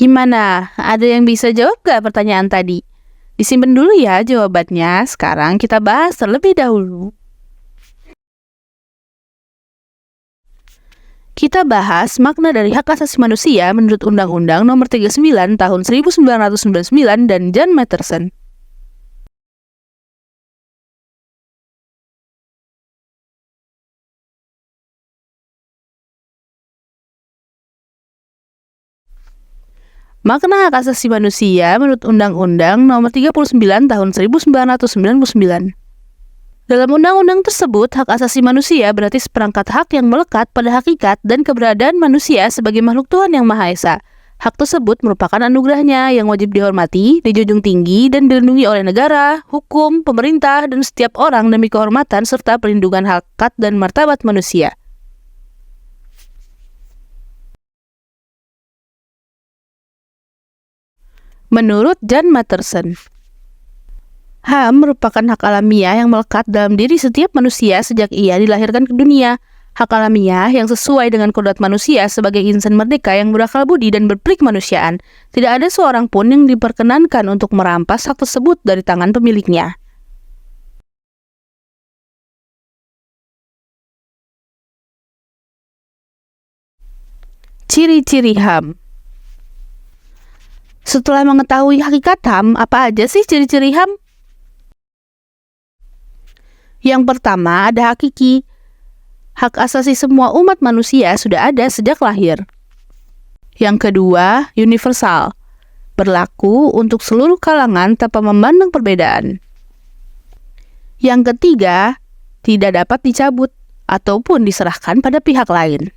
Gimana? Ada yang bisa jawab gak pertanyaan tadi? Disimpan dulu ya jawabannya. Sekarang kita bahas terlebih dahulu. Kita bahas makna dari hak asasi manusia menurut Undang-Undang Nomor 39 Tahun 1999 dan John Matterson. Makna hak asasi manusia menurut Undang-Undang Nomor 39 Tahun 1999. Dalam undang-undang tersebut, hak asasi manusia berarti seperangkat hak yang melekat pada hakikat dan keberadaan manusia sebagai makhluk Tuhan Yang Maha Esa. Hak tersebut merupakan anugerahnya yang wajib dihormati, dijunjung tinggi, dan dilindungi oleh negara, hukum, pemerintah, dan setiap orang demi kehormatan serta perlindungan hakikat dan martabat manusia. Menurut John Matterson, HAM merupakan hak alamiah yang melekat dalam diri setiap manusia sejak ia dilahirkan ke dunia. Hak alamiah yang sesuai dengan kodrat manusia sebagai insan merdeka yang berakal budi dan berperik kemanusiaan. Tidak ada seorang pun yang diperkenankan untuk merampas hak tersebut dari tangan pemiliknya. Ciri-ciri HAM. Setelah mengetahui hakikat HAM, apa aja sih ciri-ciri HAM? Yang pertama ada hakiki. Hak asasi semua umat manusia sudah ada sejak lahir. Yang kedua, universal. Berlaku untuk seluruh kalangan tanpa memandang perbedaan. Yang ketiga, tidak dapat dicabut ataupun diserahkan pada pihak lain.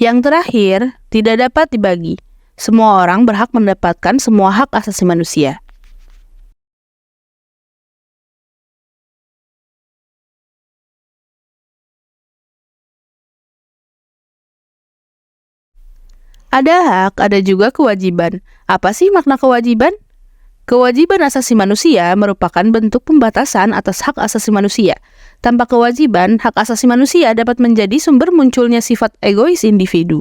Yang terakhir, tidak dapat dibagi. Semua orang berhak mendapatkan semua hak asasi manusia. Ada hak, ada juga kewajiban. Apa sih makna kewajiban? Kewajiban asasi manusia merupakan bentuk pembatasan atas hak asasi manusia. Tanpa kewajiban, hak asasi manusia dapat menjadi sumber munculnya sifat egois individu.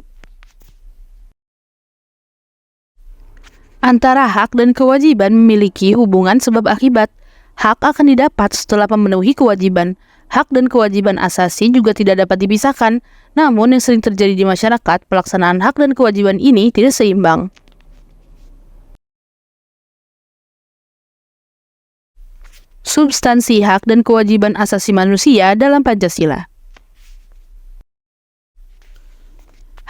Antara hak dan kewajiban memiliki hubungan sebab akibat. Hak akan didapat setelah memenuhi kewajiban. Hak dan kewajiban asasi juga tidak dapat dipisahkan. Namun yang sering terjadi di masyarakat, pelaksanaan hak dan kewajiban ini tidak seimbang. Substansi hak dan kewajiban asasi manusia dalam Pancasila.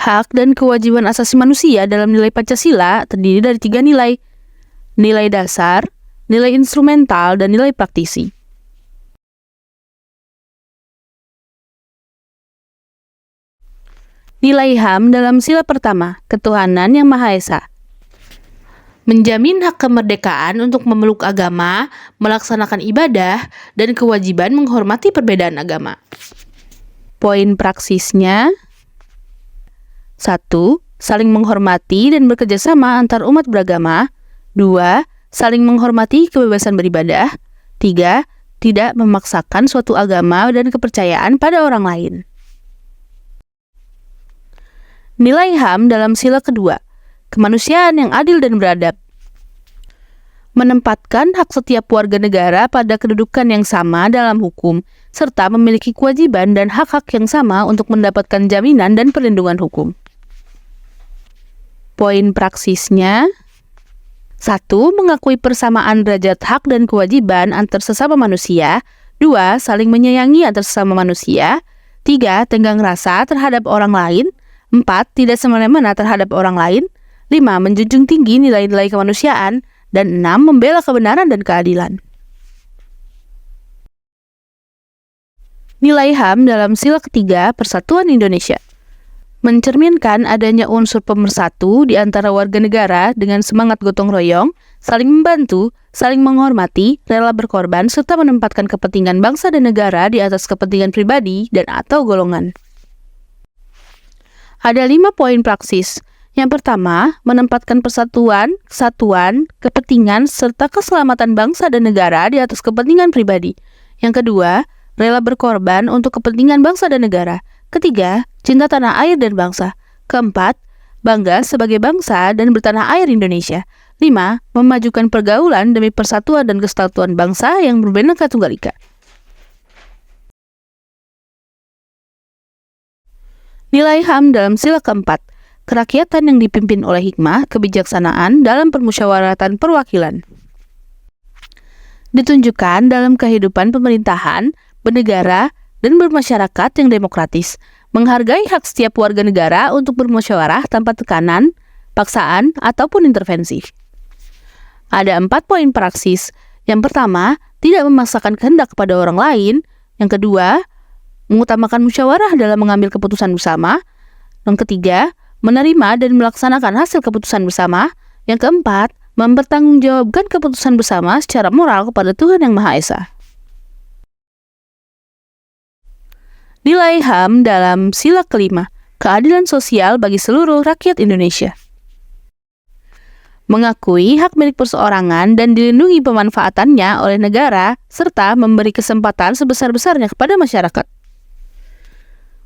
Hak dan kewajiban asasi manusia dalam nilai Pancasila terdiri dari 3 nilai. Nilai dasar, nilai instrumental, dan nilai praktisi. Nilai HAM dalam sila pertama, ketuhanan yang Maha Esa. Menjamin hak kemerdekaan untuk memeluk agama, melaksanakan ibadah, dan kewajiban menghormati perbedaan agama. Poin praksisnya: 1. Saling menghormati dan bekerjasama antar umat beragama. 2. Saling menghormati kebebasan beribadah. 3. Tidak memaksakan suatu agama dan kepercayaan pada orang lain. Nilai HAM dalam sila kedua, kemanusiaan yang adil dan beradab. Menempatkan hak setiap warga negara pada kedudukan yang sama dalam hukum, serta memiliki kewajiban dan hak-hak yang sama untuk mendapatkan jaminan dan perlindungan hukum. Poin praksisnya: 1. Mengakui persamaan derajat hak dan kewajiban antar sesama manusia. 2. Saling menyayangi antar sesama manusia. 3. Tenggang rasa terhadap orang lain. 4. Tidak semena-mena terhadap orang lain. 5. Menjunjung tinggi nilai-nilai kemanusiaan. Dan 6. Membela kebenaran dan keadilan. Nilai HAM dalam sila ketiga Persatuan Indonesia. Mencerminkan adanya unsur pemersatu di antara warga negara dengan semangat gotong royong, saling membantu, saling menghormati, rela berkorban, serta menempatkan kepentingan bangsa dan negara di atas kepentingan pribadi dan atau golongan. Ada 5 poin praksis. Yang pertama, menempatkan persatuan, kesatuan, kepentingan, serta keselamatan bangsa dan negara di atas kepentingan pribadi. Yang kedua, rela berkorban untuk kepentingan bangsa dan negara. Ketiga, cinta tanah air dan bangsa. Keempat, bangga sebagai bangsa dan bertanah air Indonesia. 5. Memajukan pergaulan demi persatuan dan kesatuan bangsa yang berbhinneka tunggal ika. Nilai HAM dalam sila keempat, kerakyatan yang dipimpin oleh hikmah, kebijaksanaan dalam permusyawaratan perwakilan. Ditunjukkan dalam kehidupan pemerintahan, bernegara, dan bermasyarakat yang demokratis, menghargai hak setiap warga negara untuk bermusyawarah tanpa tekanan, paksaan, ataupun intervensi. Ada 4 poin praksis. Yang pertama, tidak memaksakan kehendak kepada orang lain. Yang kedua, mengutamakan musyawarah dalam mengambil keputusan bersama. Yang ketiga, menerima dan melaksanakan hasil keputusan bersama. Yang keempat, mempertanggungjawabkan keputusan bersama secara moral kepada Tuhan Yang Maha Esa. Nilai HAM dalam sila kelima, keadilan sosial bagi seluruh rakyat Indonesia. Mengakui hak milik perseorangan dan dilindungi pemanfaatannya oleh negara, serta memberi kesempatan sebesar-besarnya kepada masyarakat.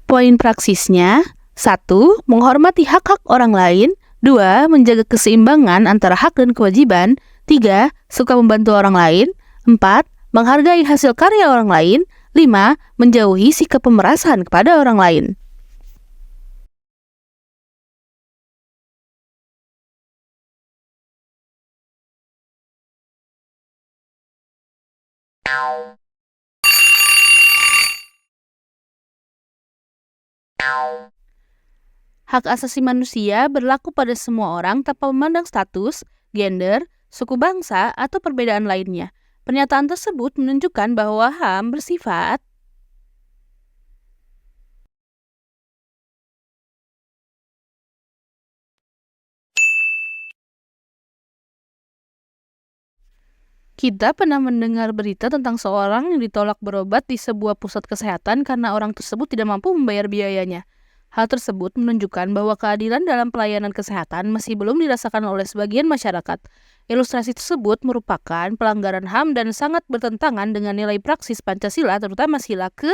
Poin praksisnya, 1. Menghormati hak-hak orang lain. 2. Menjaga keseimbangan antara hak dan kewajiban. 3. Suka membantu orang lain. 4. Menghargai hasil karya orang lain. 5. Menjauhi sikap pemerasan kepada orang lain. Hak asasi manusia berlaku pada semua orang tanpa memandang status, gender, suku bangsa, atau perbedaan lainnya. Pernyataan tersebut menunjukkan bahwa HAM bersifat Kita pernah mendengar berita tentang seorang yang ditolak berobat di sebuah pusat kesehatan karena orang tersebut tidak mampu membayar biayanya. Hal tersebut menunjukkan bahwa keadilan dalam pelayanan kesehatan masih belum dirasakan oleh sebagian masyarakat. Ilustrasi tersebut merupakan pelanggaran HAM dan sangat bertentangan dengan nilai praksis Pancasila, terutama sila ke